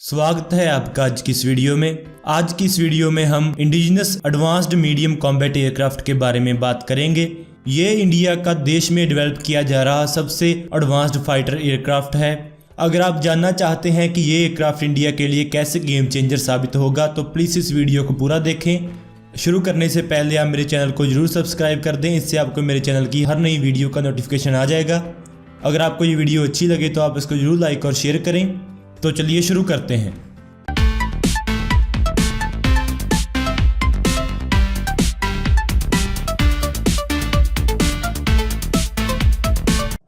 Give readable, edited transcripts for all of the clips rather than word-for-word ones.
स्वागत है आपका आज की इस वीडियो में। आज की इस वीडियो में हम indigenous advanced medium combat aircraft के बारे में बात करेंगे। ये इंडिया का देश में डेवलप किया जा रहा सबसे एडवांस्ड फाइटर एयरक्राफ्ट है। अगर आप जानना चाहते हैं कि ये एयरक्राफ्ट इंडिया के लिए कैसे गेम चेंजर साबित होगा तो प्लीज़ इस वीडियो को पूरा देखें। शुरू करने से पहले आप मेरे चैनल को जरूर सब्सक्राइब कर दें, इससे आपको मेरे चैनल की हर नई वीडियो का नोटिफिकेशन आ जाएगा। अगर आपको ये वीडियो अच्छी लगे तो आप इसको जरूर लाइक और शेयर करें। तो चलिए शुरू करते हैं।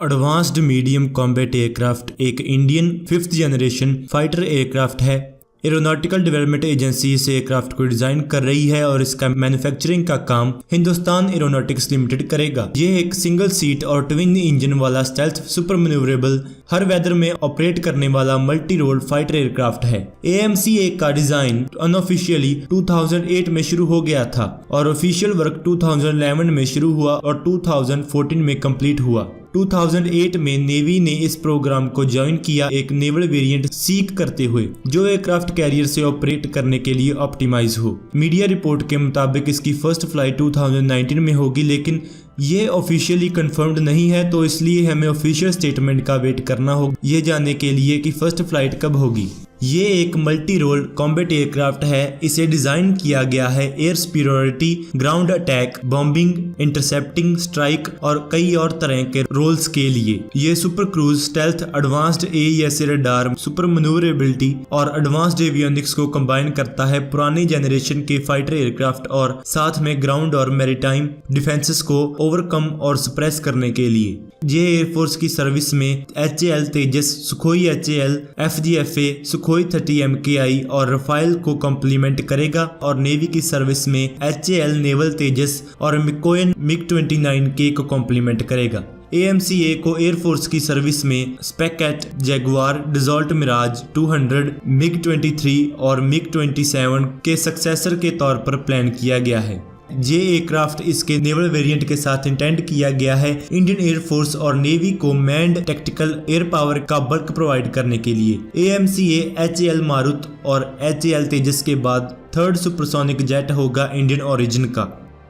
एडवांस्ड मीडियम कॉम्बैट एयरक्राफ्ट एक Indian 5th generation fighter aircraft है। एरोनॉटिकल डेवलपमेंट एजेंसी इस एयरक्राफ्ट को डिजाइन कर रही है और इसका मैन्युफैक्चरिंग का काम हिंदुस्तान एरोनॉटिक्स लिमिटेड करेगा। ये एक सिंगल सीट और ट्विन इंजन वाला स्टेल्थ सुपर मैन्यूवरेबल हर वेदर में ऑपरेट करने वाला मल्टी रोल फाइटर एयरक्राफ्ट है। AMCA का डिजाइन अनऑफिशियली 2008 में शुरू हो गया था और ऑफिशियल वर्क 2011 में शुरू हुआ और 2014 में कंप्लीट हुआ। 2008 में नेवी ने इस प्रोग्राम को ज्वाइन किया एक नेवल वेरिएंट सीक करते हुए जो एयरक्राफ्ट कैरियर से ऑपरेट करने के लिए ऑप्टिमाइज हो। मीडिया रिपोर्ट के मुताबिक इसकी फर्स्ट फ्लाइट 2019 में होगी, लेकिन ये ऑफिशियली कंफर्म्ड नहीं है, तो इसलिए हमें ऑफिशियल स्टेटमेंट का वेट करना होगा ये जानने के लिए कि फर्स्ट फ्लाइट कब होगी। ये एक मल्टी रोल कॉम्बैट एयरक्राफ्ट है। इसे डिजाइन किया गया है air superiority, ground attack, bombing, intercepting, strike और कई और तरह के रोल्स के लिए। ये super cruise, stealth, advanced AESA radar, super manoeuvrability और एडवांस्ड एवियोनिक्स को कंबाइन करता है पुरानी जनरेशन के फाइटर एयरक्राफ्ट और साथ में ग्राउंड और मैरीटाइम डिफेंसेस को ओवरकम और सप्रेस करने के लिए। ये एयरफोर्स की सर्विस में HAL Tejas, Sukhoi HAL, FGFA, Sukhoi 30 MKI और रफाइल को कॉम्प्लीमेंट करेगा और नेवी की सर्विस में HAL नेवल तेजस और मिकोयन MiG-29K को कॉम्प्लीमेंट करेगा। AMCA को एयरफोर्स की सर्विस में स्पेकैट, जैगुआर, डसॉल्ट मिराज 200, MiG-23 और MiG-27 के सक्सेसर के तौर पर प्लान किया गया है। ये एयरक्राफ्ट इसके नेवल वेरिएंट के साथ इंटेंड किया गया है इंडियन एयरफोर्स और नेवी को मैंड टैक्टिकल एयर पावर का बल्क प्रोवाइड करने के लिए। AMCA HAL मारुत और HAL तेजस के बाद थर्ड सुपरसोनिक जेट होगा इंडियन ओरिजिन का।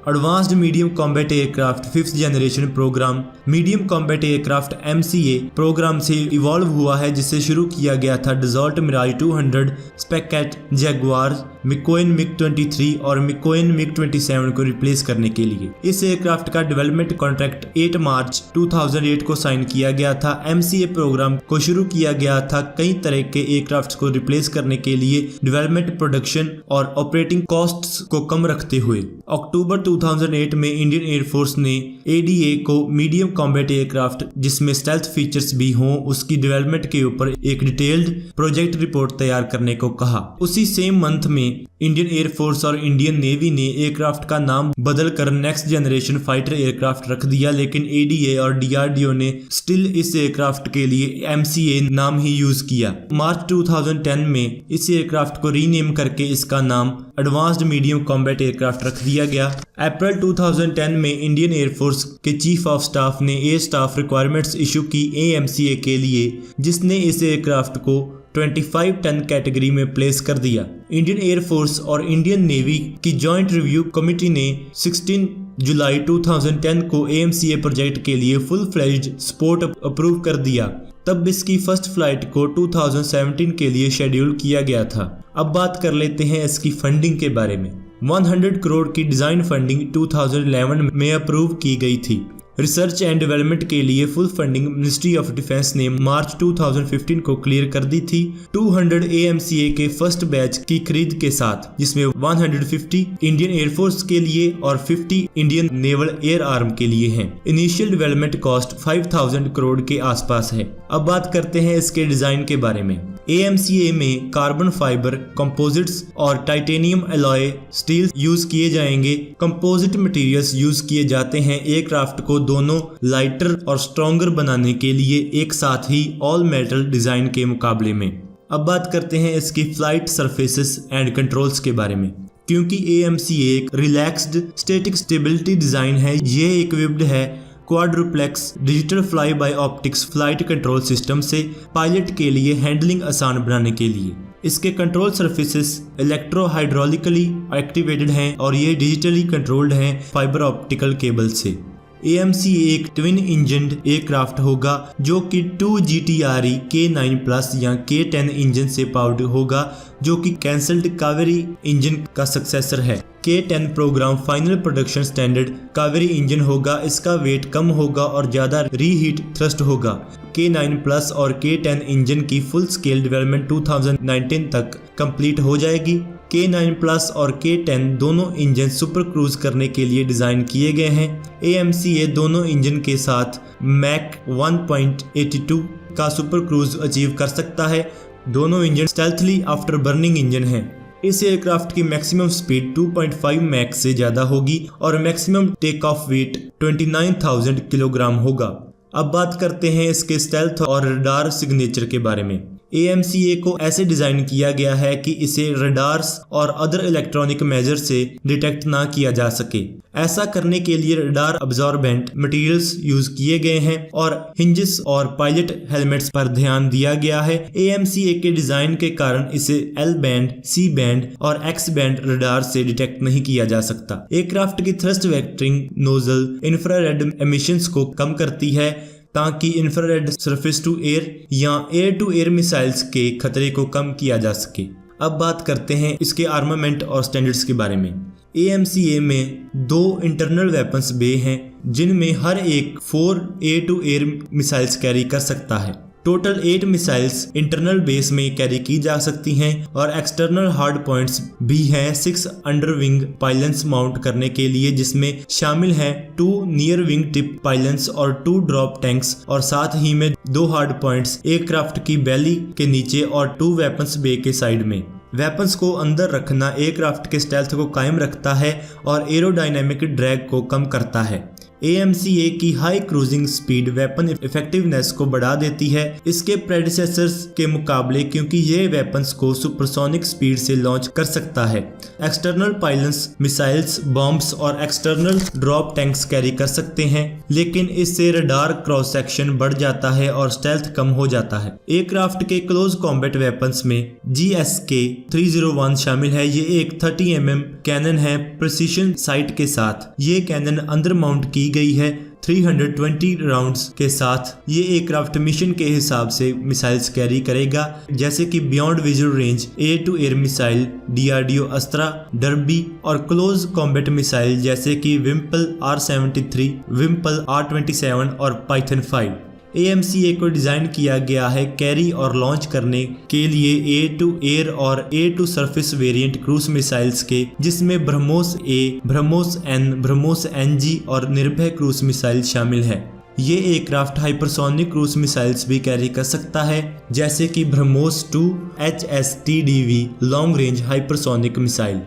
Advanced medium combat aircraft 5th generation programme medium combat aircraft MCA programme से इवॉल्व हुआ है, जिसे शुरू किया गया था Dassault Mirage 200, SEPECAT, Jaguar, Mikoyan MiG-23 और मिकोयन MiG-27 को रिप्लेस करने के लिए। इस एयरक्राफ्ट का डेवलपमेंट कॉन्ट्रैक्ट 8 मार्च 2008 को साइन किया गया था। MCA प्रोग्राम को शुरू किया गया था कई तरह के एयरक्राफ्ट को रिप्लेस करने के लिए डेवलपमेंट, प्रोडक्शन और ऑपरेटिंग कॉस्ट्स को कम रखते हुए। अक्टूबर 2008 में इंडियन एयरफोर्स ने ADA को मीडियम कॉम्बैट एयरक्राफ्ट जिसमें स्टेल्थ फीचर्स भी हों उसकी डेवलपमेंट के ऊपर एक डिटेल्ड प्रोजेक्ट रिपोर्ट तैयार करने को कहा। उसी सेम मंथ में इंडियन एयरफोर्स और इंडियन नेवी ने एयरक्राफ्ट का नाम बदलकर नेक्स्ट जनरेशन फाइटर एयरक्राफ्ट रख दिया, लेकिन ADA और DRDO ने स्टिल इस एयरक्राफ्ट के लिए MCA नाम ही यूज किया। मार्च 2010 में इस एयरक्राफ्ट को रीनेम करके इसका नाम एडवांस्ड मीडियम कॉम्बैट एयरक्राफ्ट रख दिया गया। अप्रैल 2010 में इंडियन एयरफोर्स के चीफ ऑफ स्टाफ ने एयर स्टाफ रिक्वायरमेंट्स इशू की AMCA के लिए, जिसने इस एयरक्राफ्ट को 25 टन कैटेगरी में प्लेस कर दिया। इंडियन एयरफोर्स और इंडियन नेवी की जॉइंट रिव्यू कमेटी ने 16 जुलाई 2010 को AMCA प्रोजेक्ट के लिए फुल फ्लेज्ड सपोर्ट अप्रूव कर दिया। तब इसकी फर्स्ट फ्लाइट को 2017 के लिए शेड्यूल किया गया था। अब बात कर लेते हैं इसकी फंडिंग के बारे में। 100 करोड़ की डिजाइन फंडिंग 2011 में अप्रूव की गई थी। रिसर्च एंड डेवलपमेंट के लिए full funding ministry of defence ने मार्च 2015 को क्लियर कर दी थी 200 AMCA के फर्स्ट बैच की खरीद के साथ, जिसमें 150 इंडियन एयरफोर्स के लिए और 50 इंडियन नेवल एयर आर्म के लिए हैं। इनिशियल डेवलपमेंट कॉस्ट 5000 करोड़ के आसपास है। अब बात करते हैं इसके डिजाइन के बारे में। AMCA में कार्बन फाइबर, कंपोजिट्स और टाइटेनियम अलॉय स्टील यूज किए जाएंगे। कंपोजिट मटेरियल्स यूज किए जाते हैं एयरक्राफ्ट को दोनों लाइटर और स्ट्रॉन्गर बनाने के लिए, एक साथ ही ऑल मेटल डिजाइन के मुकाबले में। अब बात करते हैं इसकी फ्लाइट सरफेसेस एंड कंट्रोल्स के बारे में। क्योंकि AMCA एक रिलैक्स्ड स्टैटिक स्टेबिलिटी डिजाइन है, ये इक्विप्ड है quadruplex digital fly by optics flight control system से पायलट के लिए हैंडलिंग आसान बनाने के लिए। इसके control surfaces electro hydraulically activated हैं और ये डिजिटली कंट्रोल्ड हैं फाइबर ऑप्टिकल केबल से। AMC एक ट्विन इंजन एयरक्राफ्ट होगा जो कि 2 GTRE K9 प्लस या K10 इंजन से पावर्ड होगा, जो कि कैंसल्ड कावेरी इंजन का सक्सेसर है। K10 programme final production standard Kaveri engine होगा। इसका वेट कम होगा और ज़्यादा रीहीट थ्रस्ट होगा। K9 प्लस और K10 इंजन की फुल स्केल डेवलपमेंट 2019 तक कंप्लीट हो जाएगी। K9 प्लस और K10 दोनों इंजन सुपर क्रूज करने के लिए डिज़ाइन किए गए हैं। AMCA दोनों इंजन के साथ मैक 1.82 का सुपर क्रूज अचीव कर सकता है। दोनों engine stealthily after burning engine हैं। इस एयरक्राफ्ट की मैक्सिमम स्पीड 2.5 मैक से ज़्यादा होगी और maximum take off weight 29,000 kilogram होगा। अब बात करते हैं इसके स्टेल्थ और रडार सिग्नेचर के बारे में। AMCA को ऐसे डिज़ाइन किया गया है कि इसे रडार्स और अदर इलेक्ट्रॉनिक मेजर से डिटेक्ट ना किया जा सके। ऐसा करने के लिए रडार अब्जॉर्बेंट मटेरियल्स यूज किए गए हैं और हिंजेस और पायलट हेलमेट्स पर ध्यान दिया गया है। AMCA के डिज़ाइन के कारण इसे L बैंड, C बैंड और X बैंड रडार से डिटेक्ट नहीं किया जा सकता। एयरक्राफ्ट की thrust vectoring nozzle infrared emissions को कम करती है ताकि इंफ्रारेड सरफेस टू एयर या एयर टू एयर मिसाइल्स के खतरे को कम किया जा सके। अब बात करते हैं इसके आर्मामेंट और स्टैंडर्ड्स के बारे में। AMCA में 2 इंटरनल वेपन्स बे हैं जिनमें हर एक 4 air to air missiles carry कर सकता है। टोटल 8 मिसाइल्स इंटरनल बेस में कैरी की जा सकती हैं और एक्सटर्नल हार्ड पॉइंट्स भी हैं 6 अंडर विंग पाइलन्स माउंट करने के लिए, जिसमें शामिल हैं 2 नियर विंग टिप पाइलन्स और 2 ड्रॉप टैंक्स और साथ ही में 2 हार्ड पॉइंट्स एयरक्राफ्ट की बेली के नीचे और 2 वेपन्स बे के साइड में। वेपन्स को अंदर रखना एयरक्राफ्ट के स्टेल्थ को कायम रखता है और एरोडायनामिक ड्रैग को कम करता है। AMCA की high cruising speed weapon effectiveness को बढ़ा देती है इसके प्रेडिसेसर्स के मुकाबले, क्योंकि ये वेपन्स को सुपरसोनिक स्पीड से लॉन्च कर सकता है। एक्सटर्नल पाइलन्स मिसाइल्स, बॉम्ब्स और एक्सटर्नल ड्रॉप टैंक्स कैरी कर सकते हैं, लेकिन इससे रडार क्रॉस सेक्शन बढ़ जाता है और स्टेल्थ कम हो जाता है। एयरक्राफ्ट के क्लोज कॉम्बैट वेपन्स में GSK 301 शामिल है। ये एक 30 mm कैनन है प्रिसीशन साइट के साथ। ये कैनन अंदर माउंट की गई है 320 राउंड्स के साथ। ये एयरक्राफ्ट मिशन के हिसाब से मिसाइल्स कैरी करेगा, जैसे कि beyond visual range air to air missile, DRDO Astra, Derby और क्लोज कॉम्बैट मिसाइल जैसे कि विम्पल R73, विम्पल R27 और पाइथन 5। AMCA को डिज़ाइन किया गया है कैरी और लॉन्च करने के लिए एयर टू एयर और air to surface variant cruise missiles के, जिसमें BrahMos A, BrahMos N, BrahMos NG और निर्भय क्रूज मिसाइल शामिल है। ये एयरक्राफ्ट हाइपरसोनिक क्रूज मिसाइल्स भी कैरी कर सकता है, जैसे कि BrahMos 2 HSTDV long range hypersonic missile.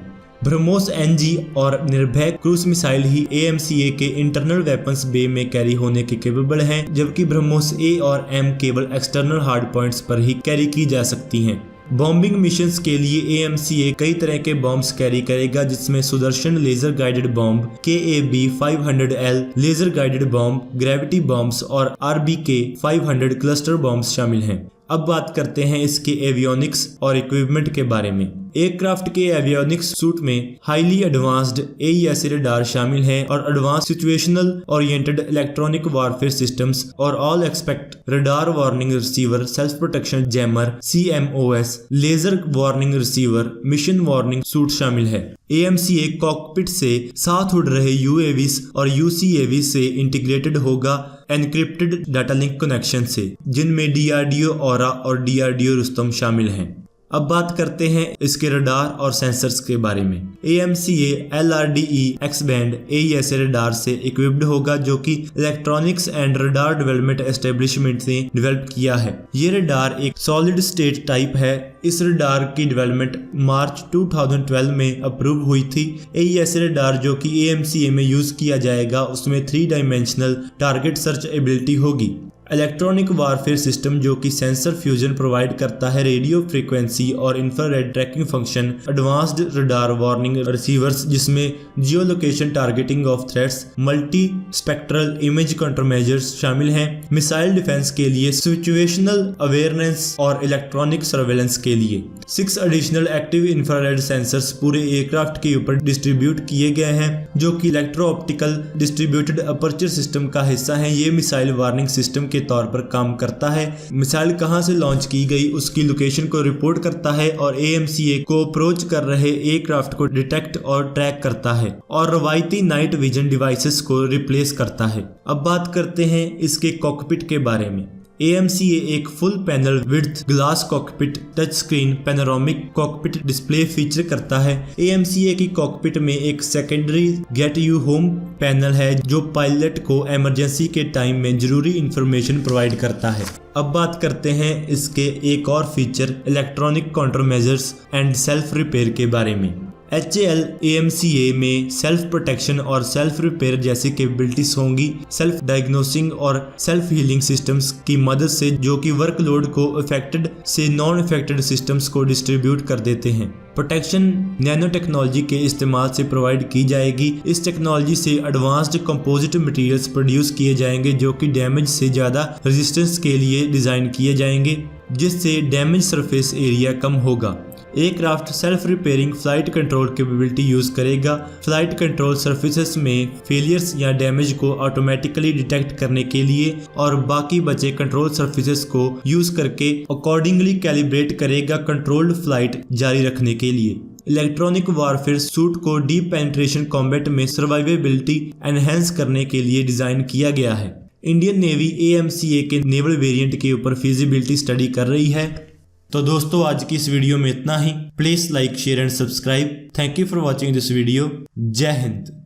BrahMos NG और निर्भय क्रूज मिसाइल ही AMCA के इंटरनल वेपन्स बे में कैरी होने के केपेबल हैं, जबकि ब्रह्मोस A और M केवल एक्सटर्नल हार्ड पॉइंट्स पर ही कैरी की जा सकती हैं। बॉम्बिंग मिशंस के लिए AMCA कई तरह के बॉम्ब्स कैरी करेगा, जिसमें Sudarshan laser guided bomb, KAB 500L laser guided bomb, gravity bombs और RBK 500 क्लस्टर बॉम्ब्स शामिल हैं। अब बात करते हैं इसके एवियोनिक्स और इक्विपमेंट के बारे में। एयरक्राफ्ट के एवियोनिक्स सूट में हाईली एडवांस्ड AESA रडार शामिल है और advance situational oriented electronic warfare systems और all expect radar warning receiver, self protection jammer CMOS, laser warning receiver, mission warning suite शामिल है। AMCA कॉकपिट से साथ उड़ रहे UAVs और UCAV से इंटीग्रेटेड होगा एनक्रिप्टेड डाटा लिंक कनेक्शन से, जिनमें DRDO ऑरा और DRDO रुस्तम शामिल हैं। अब बात करते हैं इसके रडार और सेंसर्स के बारे में। AMCA LRDE X band AESA radar से इक्विप्ड होगा, जो कि electronics and radar development establishment ने डेवलप किया है। ये रडार एक सॉलिड स्टेट टाइप है। इस रडार की डेवलपमेंट मार्च 2012 में अप्रूव हुई थी। AESA रडार जो कि AMCA में यूज किया जाएगा, उसमें 3 डायमेंशनल टारगेट सर्च एबिलिटी होगी। इलेक्ट्रॉनिक वारफेयर सिस्टम जो कि सेंसर फ्यूजन प्रोवाइड करता है, रेडियो फ्रीक्वेंसी और infrared tracking function, advanced radar warning receivers जिसमें geo location targeting of threats, multi spectral image counter measures शामिल हैं, मिसाइल डिफेंस के लिए, सिचुएशनल अवेयरनेस और इलेक्ट्रॉनिक सर्वेलेंस के लिए। 6 एडिशनल एक्टिव इंफ्रारेड सेंसर्स पूरे एयरक्राफ्ट के ऊपर डिस्ट्रीब्यूट किए गए हैं जो कि electro optical distributed aperture system का हिस्सा है। ये मिसाइल वार्निंग सिस्टम के तौर पर काम करता है। मिसाइल कहां से लॉन्च की गई उसकी लोकेशन को रिपोर्ट करता है और AMCA को अप्रोच कर रहे एयरक्राफ्ट को डिटेक्ट और ट्रैक करता है और रवायती नाइट विजन डिवाइसेस को रिप्लेस करता है। अब बात करते हैं इसके कॉकपिट के बारे में। AMCA एक full panel width glass cockpit touch screen panoramic cockpit display feature करता है। AMCA की कॉकपिट में एक secondary get you home panel है जो पायलट को इमरजेंसी के टाइम में जरूरी इंफॉर्मेशन प्रोवाइड करता है। अब बात करते हैं इसके एक और feature electronic counter measures and self repair के बारे में। HAL AMCA में सेल्फ प्रोटेक्शन और सेल्फ रिपेयर जैसी कैपेबिलिटीज होंगी। सेल्फ डायग्नोसिंग और सेल्फ हीलिंग सिस्टम्स की मदद से जो कि वर्कलोड को अफेक्टेड से नॉन अफेक्टेड सिस्टम्स को डिस्ट्रीब्यूट कर देते हैं। प्रोटेक्शन नैनो टेक्नोलॉजी के इस्तेमाल से प्रोवाइड की जाएगी। इस टेक्नोलॉजी से एडवांस्ड कंपोजिट मटेरियल्स प्रोड्यूस किए जाएंगे जो कि डैमेज से ज़्यादा रेजिस्टेंस के लिए डिज़ाइन किए जाएंगे जिससे डैमेज सरफेस एरिया कम होगा। Aircraft self repairing flight control capability use करेगा। फ्लाइट कंट्रोल सर्फेसेस में फेलियर्स या डैमेज को ऑटोमेटिकली डिटेक्ट करने के लिए और बाकी बचे कंट्रोल सर्फेसेस को यूज करके अकॉर्डिंगली कैलिब्रेट करेगा कंट्रोल्ड फ्लाइट जारी रखने के लिए। इलेक्ट्रॉनिक वारफेयर सूट को डीप पेनिट्रेशन कॉम्बैट में सर्वाइवेबिलिटी एनहेंस करने के लिए डिजाइन किया गया है। इंडियन नेवी AMCA के नेवल वेरिएंट के ऊपर फिजिबिलिटी स्टडी कर रही है। तो दोस्तों आज की इस वीडियो में इतना ही। Please like share and subscribe. Thank you for watching this video. जय हिंद।